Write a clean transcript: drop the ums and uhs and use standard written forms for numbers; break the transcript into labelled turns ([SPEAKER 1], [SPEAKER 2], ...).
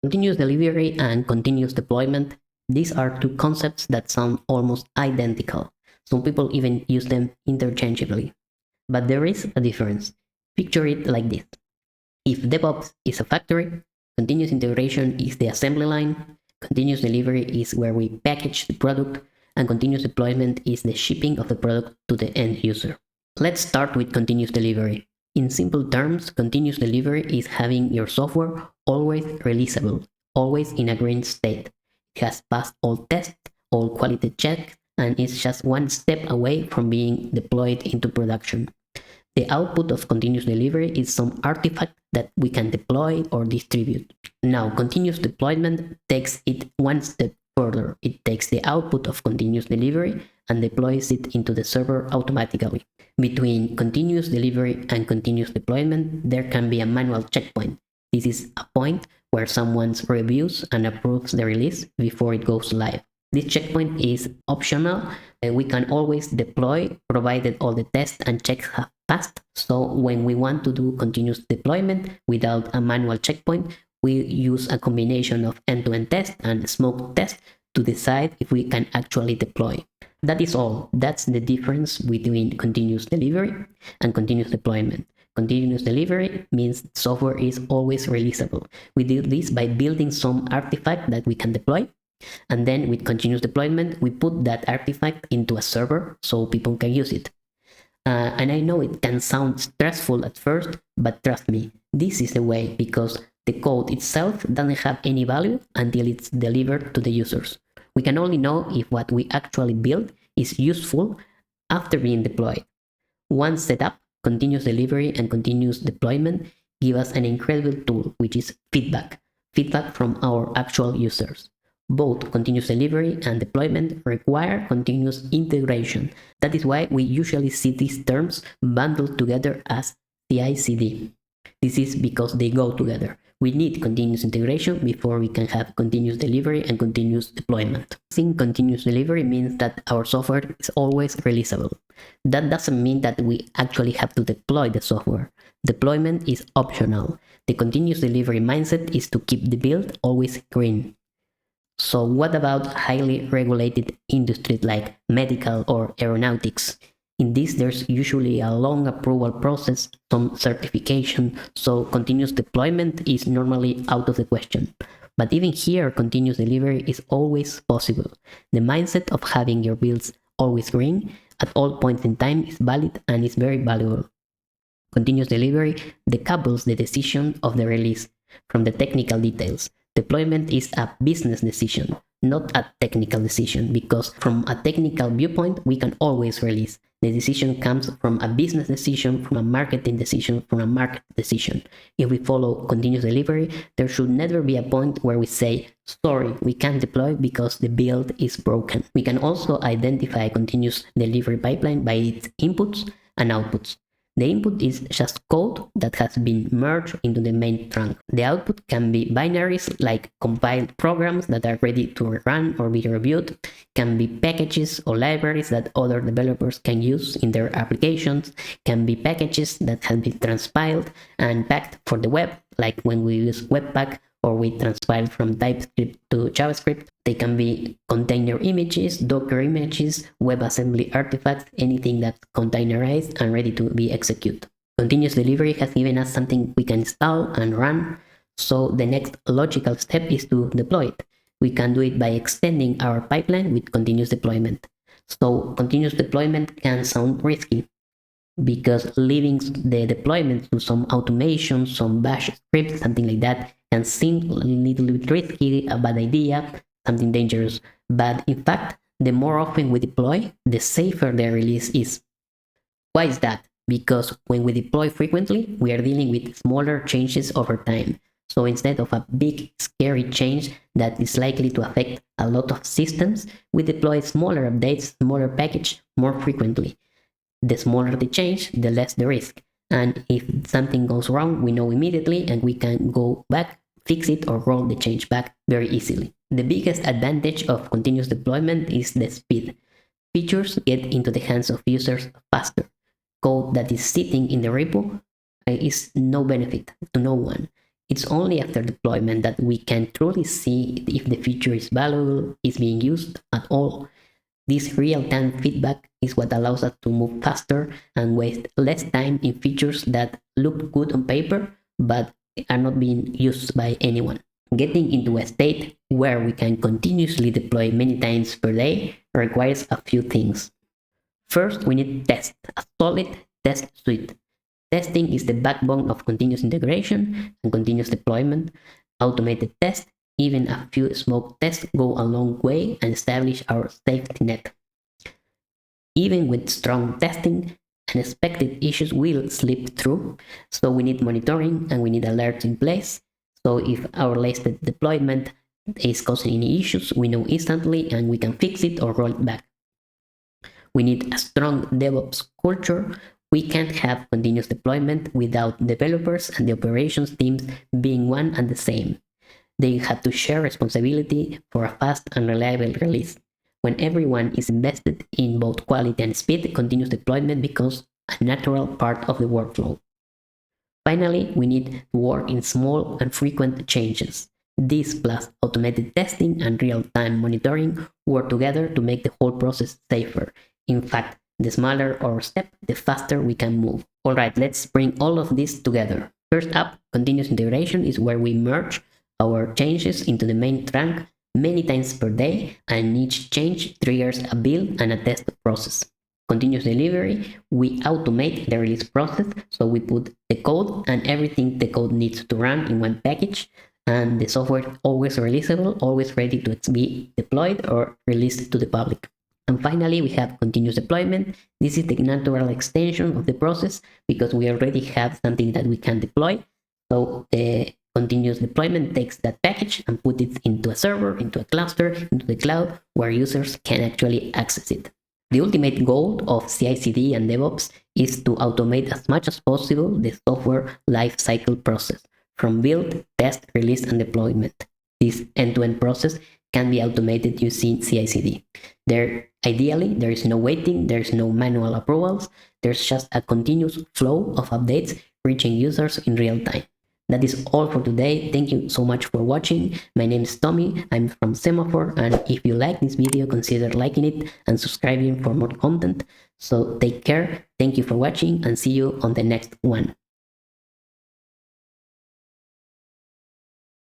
[SPEAKER 1] Continuous delivery and continuous deployment, these are two concepts that sound almost identical. Some people even use them interchangeably. But there is a difference. Picture it like this. If DevOps is a factory, continuous integration is the assembly line, continuous delivery is where we package the product, and continuous deployment is the shipping of the product to the end user. Let's start with continuous delivery. In simple terms, continuous delivery is having your software always releasable, always in a green state. It has passed all tests, all quality checks, and is just one step away from being deployed into production. The output of continuous delivery is some artifact that we can deploy or distribute. Now, continuous deployment takes it one step further. It takes the output of continuous delivery and deploys it into the server automatically. Between continuous delivery and continuous deployment, there can be a manual checkpoint. This is a point where someone reviews and approves the release before it goes live. This checkpoint is optional. We can always deploy provided all the tests and checks have passed. So when we want to do continuous deployment without a manual checkpoint, we use a combination of end-to-end test and smoke test to decide if we can actually deploy. That is all. That's the difference between continuous delivery and continuous deployment. Continuous delivery means software is always releasable. We do this by building some artifact that we can deploy. And then with continuous deployment, we put that artifact into a server so people can use it. And I know it can sound stressful at first, but trust me, this is the way, because the code itself doesn't have any value until it's delivered to the users. We can only know if what we actually build is useful after being deployed. Once set up, continuous delivery and continuous deployment give us an incredible tool, which is feedback from our actual users. Both continuous delivery and deployment require continuous integration. That is why we usually see these terms bundled together as CI/CD. This is because they go together. We need continuous integration before we can have continuous delivery and continuous deployment. Saying continuous delivery means that our software is always releasable. That doesn't mean that we actually have to deploy the software. Deployment is optional. The continuous delivery mindset is to keep the build always green. So what about highly regulated industries like medical or aeronautics? In this, there's usually a long approval process, some certification, so continuous deployment is normally out of the question. But even here, continuous delivery is always possible. The mindset of having your builds always green at all points in time is valid and is very valuable. Continuous delivery decouples the decision of the release from the technical details. Deployment is a business decision, not a technical decision, because from a technical viewpoint, we can always release. The decision comes from a business decision, from a marketing decision, from a market decision. If we follow continuous delivery, there should never be a point where we say, sorry, we can't deploy because the build is broken. We can also identify a continuous delivery pipeline by its inputs and outputs. The input is just code that has been merged into the main trunk. The output can be binaries like compiled programs that are ready to run or be reviewed, can be packages or libraries that other developers can use in their applications, can be packages that have been transpiled and packed for the web, like when we use Webpack or we transpile from TypeScript to JavaScript. They can be container images, Docker images, WebAssembly artifacts, anything that's containerized and ready to be executed. Continuous delivery has given us something we can install and run, so the next logical step is to deploy it. We can do it by extending our pipeline with continuous deployment. So continuous deployment can sound risky, because leaving the deployment to some automation, some bash script, something like that, can seem a little bit risky, a bad idea, something dangerous. But in fact, the more often we deploy, the safer the release is. Why is that? Because when we deploy frequently, we are dealing with smaller changes over time. So instead of a big, scary change that is likely to affect a lot of systems, we deploy smaller updates, smaller package more frequently. The smaller the change, the less the risk. And if something goes wrong, we know immediately and we can go back, fix it, or roll the change back very easily. The biggest advantage of continuous deployment is the speed. Features get into the hands of users faster. Code that is sitting in the repo is no benefit to no one. It's only after deployment that we can truly see if the feature is valuable, is being used at all. This real-time feedback is what allows us to move faster and waste less time in features that look good on paper but are not being used by anyone. Getting into a state where we can continuously deploy many times per day requires a few things. First, we need test, a solid test suite. Testing is the backbone of continuous integration and continuous deployment. Automated tests, even a few smoke tests, go a long way and establish our safety net. Even with strong testing, unexpected issues will slip through, so we need monitoring and we need alerts in place. So if our latest deployment is causing any issues, we know instantly and we can fix it or roll it back. We need a strong DevOps culture. We can't have continuous deployment without developers and the operations teams being one and the same. They have to share responsibility for a fast and reliable release. When everyone is invested in both quality and speed, continuous deployment becomes a natural part of the workflow. Finally, we need to work in small and frequent changes. This plus automated testing and real-time monitoring work together to make the whole process safer. In fact, the smaller our step, the faster we can move. Alright, let's bring all of this together. First up, continuous integration is where we merge our changes into the main trunk many times per day, and each change triggers a build and a test process. Continuous delivery, we automate the release process, so we put the code and everything the code needs to run in one package, and the software always releasable, always ready to be deployed or released to the public. And finally, we have continuous deployment. This is the natural extension of the process because we already have something that we can deploy. So the continuous deployment takes that package and put it into a server, into a cluster, into the cloud where users can actually access it. The ultimate goal of CI/CD and DevOps is to automate as much as possible the software lifecycle process from build, test, release, and deployment. This end-to-end process can be automated using CI/CD. Ideally, there is no waiting, there is no manual approvals, there's just a continuous flow of updates reaching users in real time. That is all for today. Thank you so much for watching. My name is Tommy, I'm from Semaphore, and if you like this video, consider liking it and subscribing for more content. So take care, thank you for watching, and see you on the next one.